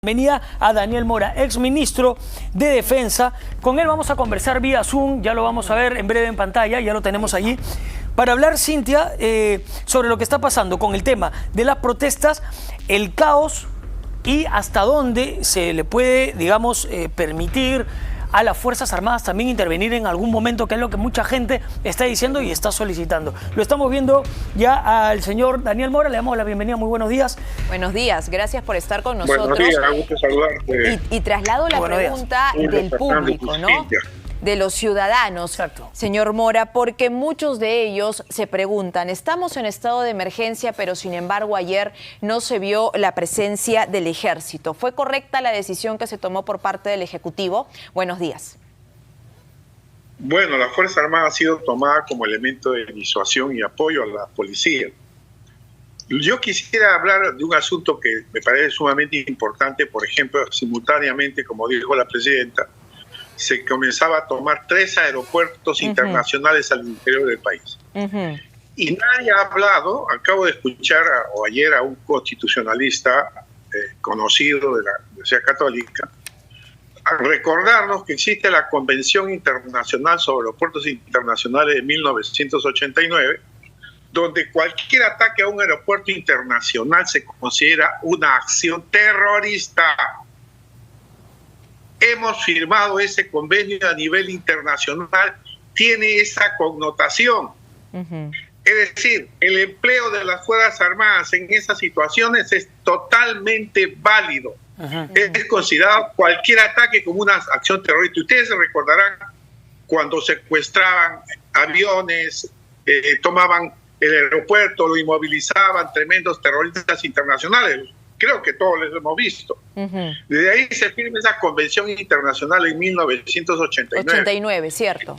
Bienvenida a Daniel Mora, exministro de Defensa. Con él vamos a conversar vía Zoom, ya lo vamos a ver en breve en pantalla, ya lo tenemos allí, para hablar, Cintia, sobre lo que está pasando con el tema de las protestas, el caos y hasta dónde se le puede, digamos, permitir a las Fuerzas Armadas también intervenir en algún momento, que es lo que mucha gente está diciendo y está solicitando. Lo estamos viendo ya al señor Daniel Mora, le damos la bienvenida, muy buenos días. Buenos días, gracias por estar con nosotros. Buenos días, gusto saludarte. Y traslado la pregunta del público, ¿no? De los ciudadanos, Exacto. Señor Mora, porque muchos de ellos se preguntan, estamos en estado de emergencia, pero sin embargo ayer no se vio la presencia del ejército. ¿Fue correcta la decisión que se tomó por parte del Ejecutivo? Buenos días. Bueno, la Fuerza Armada ha sido tomada como elemento de disuasión y apoyo a la policía. Yo quisiera hablar de un asunto que me parece sumamente importante, por ejemplo, simultáneamente, como dijo la presidenta, se comenzaba a tomar 3 aeropuertos internacionales al interior del país. Y nadie ha hablado, acabo de escuchar ayer a un constitucionalista conocido de la Universidad Católica, a recordarnos que existe la Convención Internacional sobre Aeropuertos Internacionales de 1989, donde cualquier ataque a un aeropuerto internacional se considera una acción terrorista. Hemos firmado ese convenio a nivel internacional, tiene esa connotación. Es decir, el empleo de las Fuerzas Armadas en esas situaciones es totalmente válido. Es considerado cualquier ataque como una acción terrorista. Ustedes se recordarán cuando secuestraban aviones, tomaban el aeropuerto, lo inmovilizaban, tremendos terroristas internacionales. Creo que todos les hemos visto. Desde ahí se firma esa convención internacional en 1989. 89, cierto.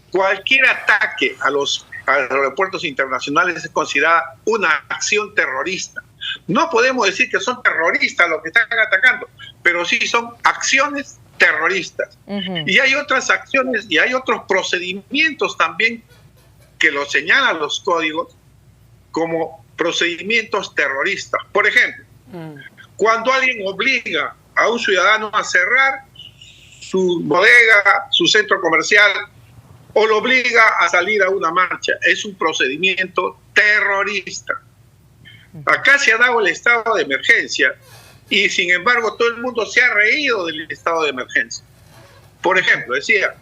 Cualquier ataque a los aeropuertos internacionales es considerada una acción terrorista. No podemos decir que son terroristas los que están atacando, pero sí son acciones terroristas. Y hay otras acciones y hay otros procedimientos también que lo señalan los códigos como procedimientos terroristas. Por ejemplo, cuando alguien obliga a un ciudadano a cerrar su bodega, su centro comercial, o lo obliga a salir a una marcha, es un procedimiento terrorista. Acá se ha dado el estado de emergencia y sin embargo todo el mundo se ha reído del estado de emergencia. Por ejemplo, decía,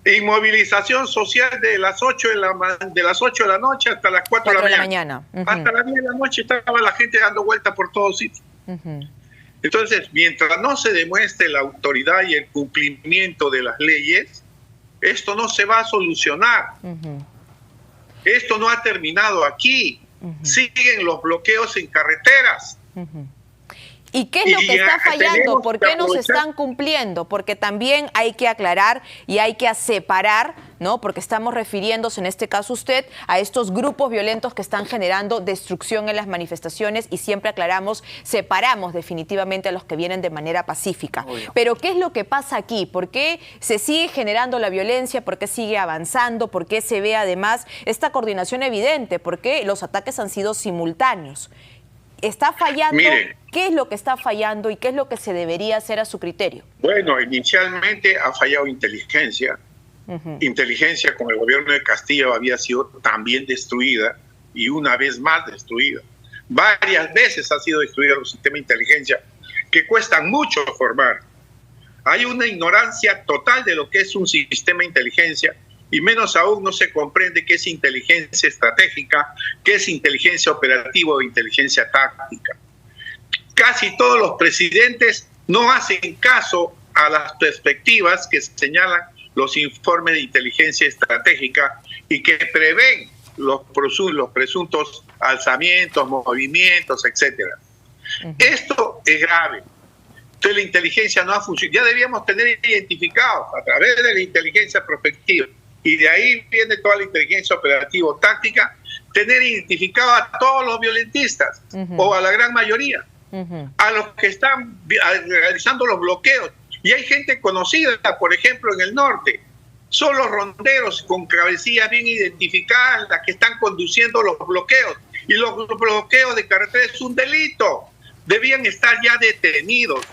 inmovilización social de las 8 de la noche hasta las 4 de la mañana. Hasta las 10 de la noche estaba la gente dando vueltas por todos sitios. Entonces, mientras no se demuestre la autoridad y el cumplimiento de las leyes, esto no se va a solucionar. Esto no ha terminado aquí. Siguen los bloqueos en carreteras. ¿Y qué es lo que está fallando? ¿Por qué no se están cumpliendo? Porque también hay que aclarar y hay que separar, ¿no? Porque estamos refiriéndose, en este caso usted, a estos grupos violentos que están generando destrucción en las manifestaciones y siempre aclaramos, separamos definitivamente a los que vienen de manera pacífica. Pero ¿qué es lo que pasa aquí? ¿Por qué se sigue generando la violencia? ¿Por qué sigue avanzando? ¿Por qué se ve además esta coordinación evidente? ¿Por qué los ataques han sido simultáneos? ¿Está fallando? Mire, ¿Qué es lo que está fallando y qué es lo que se debería hacer a su criterio? Bueno, inicialmente ha fallado inteligencia. Inteligencia con el gobierno de Castillo había sido también destruida y una vez más destruida. Varias veces ha sido destruido el sistema de inteligencia que cuestan mucho formar. Hay una ignorancia total de lo que es un sistema de inteligencia y menos aún no se comprende qué es inteligencia estratégica, qué es inteligencia operativa o inteligencia táctica. Casi todos los presidentes no hacen caso a las perspectivas que señalan los informes de inteligencia estratégica y que prevén los presuntos alzamientos, movimientos, etc. Esto es grave. Entonces la inteligencia no ha funcionado. Ya debíamos tener identificados a través de la inteligencia prospectiva, y de ahí viene toda la inteligencia operativa táctica, tener identificado a todos los violentistas, o a la gran mayoría, a los que están realizando los bloqueos. Y hay gente conocida, por ejemplo, en el norte. Son los ronderos con cabecillas bien identificadas las que están conduciendo los bloqueos. Y los bloqueos de carretera es un delito. debían estar ya detenidos.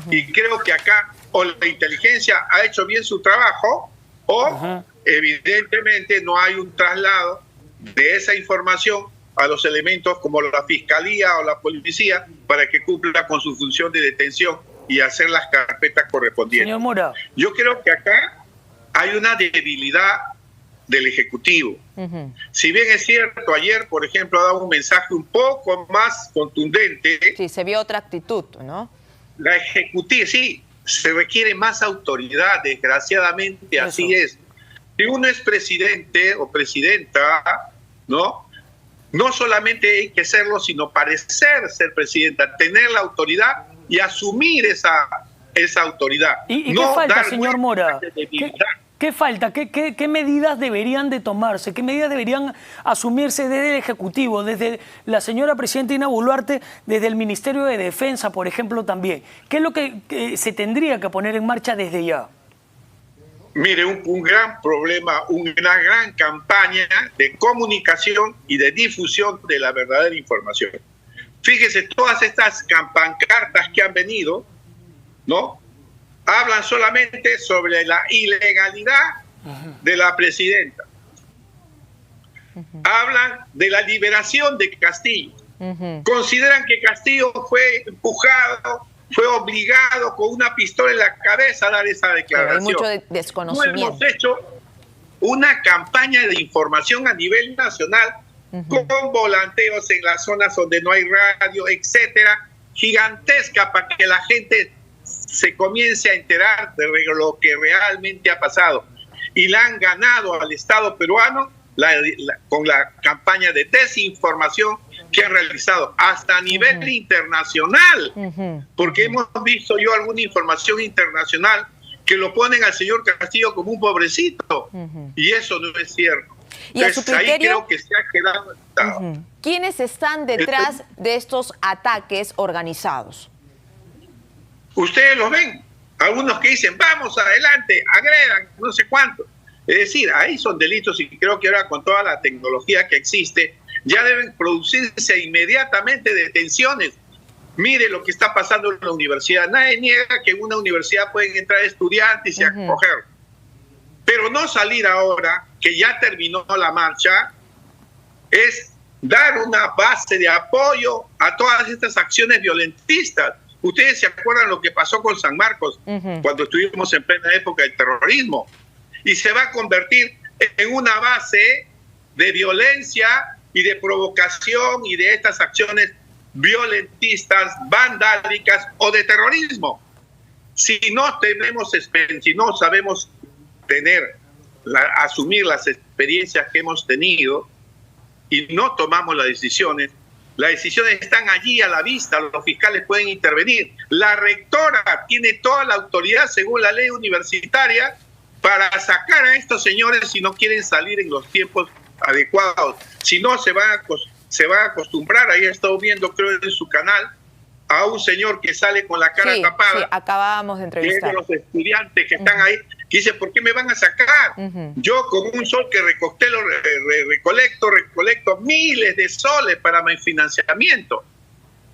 Y creo que acá o la inteligencia ha hecho bien su trabajo o evidentemente no hay un traslado de esa información a los elementos como la fiscalía o la policía para que cumpla con su función de detención y hacer las carpetas correspondientes. Señor Mora. Yo creo que acá hay una debilidad del Ejecutivo. Si bien es cierto, ayer, por ejemplo, ha dado un mensaje un poco más contundente. Sí, se vio otra actitud, ¿no? La Ejecutiva, sí, se requiere más autoridad, desgraciadamente, así es. Si uno es presidente o presidenta, ¿no? No solamente hay que serlo, sino parecer ser presidenta, tener la autoridad y asumir esa autoridad. ¿Y no qué falta, señor Mora? ¿Qué falta? ¿Qué medidas deberían de tomarse? ¿Qué medidas deberían asumirse desde el Ejecutivo, desde la señora presidenta Dina Boluarte, desde el Ministerio de Defensa, por ejemplo, también? ¿Qué es lo que se tendría que poner en marcha desde ya? Mire, un gran problema, una gran campaña de comunicación y de difusión de la verdadera información. Fíjese, todas estas pancartas que han venido, ¿no? Hablan solamente sobre la ilegalidad de la presidenta. Hablan de la liberación de Castillo. Consideran que Castillo fue empujado, fue obligado con una pistola en la cabeza a dar esa declaración. Pero hay mucho desconocimiento. No hemos hecho una campaña de información a nivel nacional con volanteos en las zonas donde no hay radio, etcétera, gigantesca para que la gente se comience a enterar de lo que realmente ha pasado. Y la han ganado al Estado peruano con la campaña de desinformación que han realizado hasta a nivel internacional, porque hemos visto yo alguna información internacional que lo ponen al señor Castillo como un pobrecito, y eso no es cierto. Y a su criterio, ahí creo que se ha quedado el Estado. ¿Quiénes están detrás de estos ataques organizados? Ustedes los ven, algunos que dicen, vamos adelante, agredan, no sé cuánto. Es decir, ahí son delitos y creo que ahora con toda la tecnología que existe, ya deben producirse inmediatamente detenciones. Mire lo que está pasando en la universidad. Nadie niega que en una universidad pueden entrar estudiantes y acoger. Pero no salir ahora, que ya terminó la marcha, es dar una base de apoyo a todas estas acciones violentistas. Ustedes se acuerdan lo que pasó con San Marcos cuando estuvimos en plena época del terrorismo. Y se va a convertir en una base de violencia y de provocación y de estas acciones violentistas, vandálicas o de terrorismo. Si no sabemos asumir las experiencias que hemos tenido y no tomamos las decisiones están allí a la vista, los fiscales pueden intervenir. La rectora tiene toda la autoridad según la ley universitaria para sacar a estos señores si no quieren salir en los tiempos adecuados. Si no, se va a acostumbrar. Ahí he estado viendo, creo, en su canal, a un señor que sale con la cara tapada. Sí, acabamos de entrevistar. Que es de los estudiantes que están ahí, que dice, ¿por qué me van a sacar? Yo con un sol que recolecto miles de soles para mi financiamiento.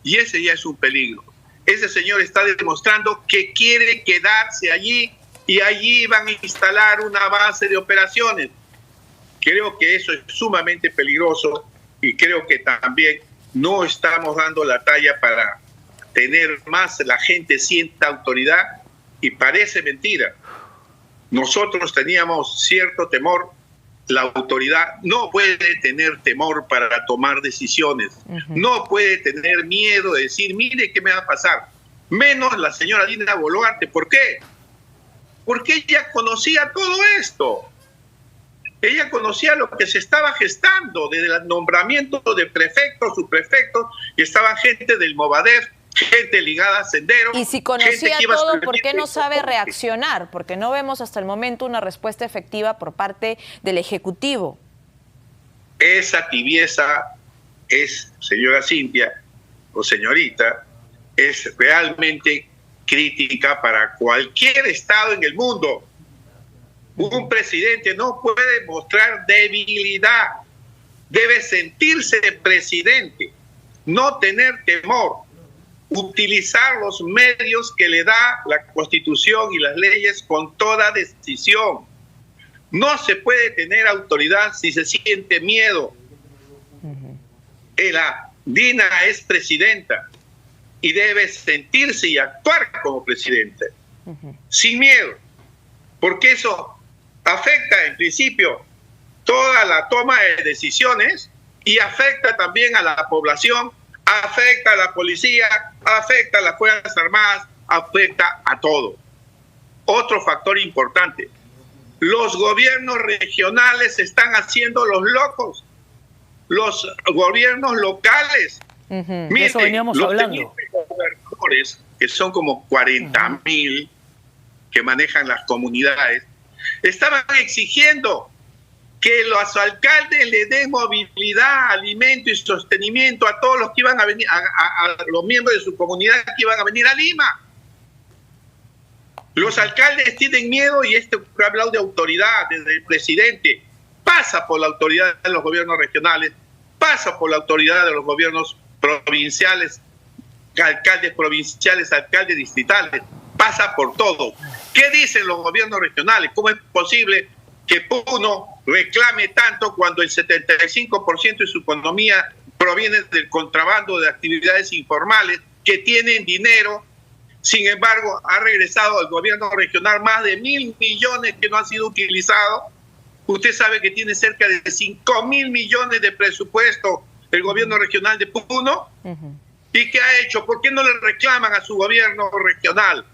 Y ese ya es un peligro. Ese señor está demostrando que quiere quedarse allí y allí van a instalar una base de operaciones. Creo que eso es sumamente peligroso y creo que también no estamos dando la talla para tener más, la gente sienta autoridad y parece mentira. Nosotros teníamos cierto temor, la autoridad no puede tener temor para tomar decisiones, no puede tener miedo de decir, mire qué me va a pasar, menos la señora Dina Boluarte. ¿Por qué? Porque ella conocía todo esto. Ella conocía lo que se estaba gestando desde el nombramiento de prefectos, subprefectos, y estaban gente del Movadef, gente ligada a Sendero. Y si conocía todo, ¿por qué no sabe reaccionar? Porque no vemos hasta el momento una respuesta efectiva por parte del Ejecutivo. Esa tibieza es, señora Cintia, o señorita, es realmente crítica para cualquier Estado en el mundo. Un presidente no puede mostrar debilidad, debe sentirse presidente, no tener temor. utilizar los medios que le da la Constitución y las leyes con toda decisión. No se puede tener autoridad si se siente miedo. Dina es presidenta y debe sentirse y actuar como presidente, sin miedo, porque eso afecta en principio toda la toma de decisiones y afecta también a la población, afecta a la policía, afecta a las Fuerzas Armadas, afecta a todo. Otro factor importante, los gobiernos regionales se están haciendo los locos, los gobiernos locales. Miren, eso veníamos hablando. Los gobernadores, que son como 40.000 que manejan las comunidades, estaban exigiendo que los alcaldes le den movilidad, alimento y sostenimiento a todos los que iban a venir, a los miembros de su comunidad que iban a venir a Lima. Los alcaldes tienen miedo y ha hablado de autoridad, desde el presidente. Pasa por la autoridad de los gobiernos regionales, pasa por la autoridad de los gobiernos provinciales, alcaldes provinciales, alcaldes distritales, pasa por todo. ¿Qué dicen los gobiernos regionales? ¿Cómo es posible que Puno reclame tanto cuando el 75% de su economía proviene del contrabando de actividades informales que tienen dinero? Sin embargo, ha regresado al gobierno regional más de 1.000 millones que no han sido utilizados. Usted sabe que tiene cerca de 5.000 millones de presupuesto el gobierno regional de Puno. ¿Y qué ha hecho? ¿Por qué no le reclaman a su gobierno regional?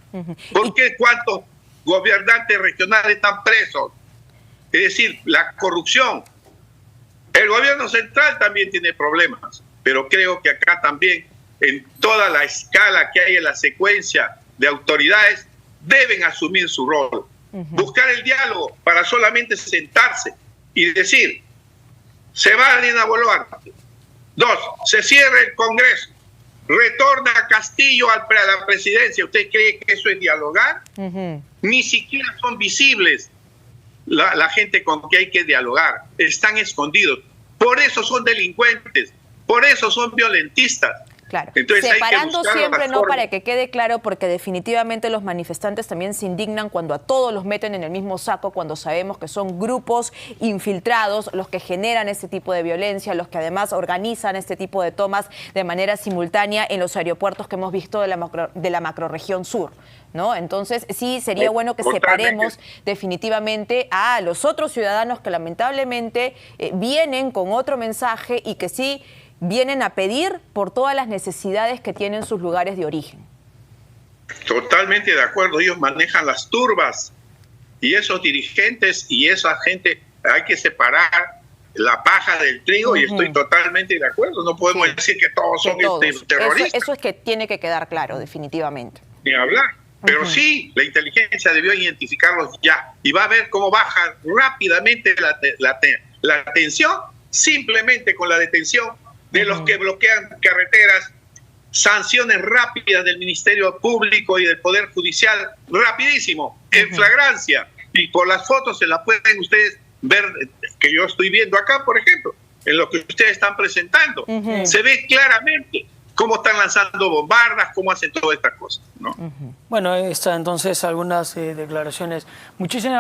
¿Por qué cuántos gobernantes regionales están presos? Es decir, la corrupción. El gobierno central también tiene problemas, pero creo que acá también, en toda la escala que hay en la secuencia de autoridades, deben asumir su rol. Buscar el diálogo para solamente sentarse y decir, se va a Dina Boluarte. 2, se cierra el Congreso, retorna a Castillo a la presidencia. ¿Usted cree que eso es dialogar? Ni siquiera son visibles la gente con que hay que dialogar. Están escondidos. Por eso son delincuentes, por eso son violentistas. Claro, entonces, separando siempre, ¿no? Para que quede claro, porque definitivamente los manifestantes también se indignan cuando a todos los meten en el mismo saco, cuando sabemos que son grupos infiltrados los que generan este tipo de violencia, los que además organizan este tipo de tomas de manera simultánea en los aeropuertos que hemos visto de la macrorregión sur, ¿no? Entonces sí sería bueno que separemos definitivamente a los otros ciudadanos que lamentablemente vienen con otro mensaje y que sí vienen a pedir por todas las necesidades que tienen sus lugares de origen. Totalmente de acuerdo, ellos manejan las turbas y esos dirigentes y esa gente, hay que separar la paja del trigo y estoy totalmente de acuerdo, no podemos decir que todos son terroristas. Eso es que tiene que quedar claro, definitivamente. Ni hablar, pero sí, la inteligencia debió identificarlos ya y va a ver cómo baja rápidamente la tensión, simplemente con la detención de los que bloquean carreteras, sanciones rápidas del Ministerio Público y del Poder Judicial, rapidísimo, en flagrancia. Y por las fotos se las pueden ustedes ver, que yo estoy viendo acá, por ejemplo, en lo que ustedes están presentando. Se ve claramente cómo están lanzando bombardas, cómo hacen todas estas cosas, ¿no? Bueno, ahí está entonces algunas declaraciones. Muchísimas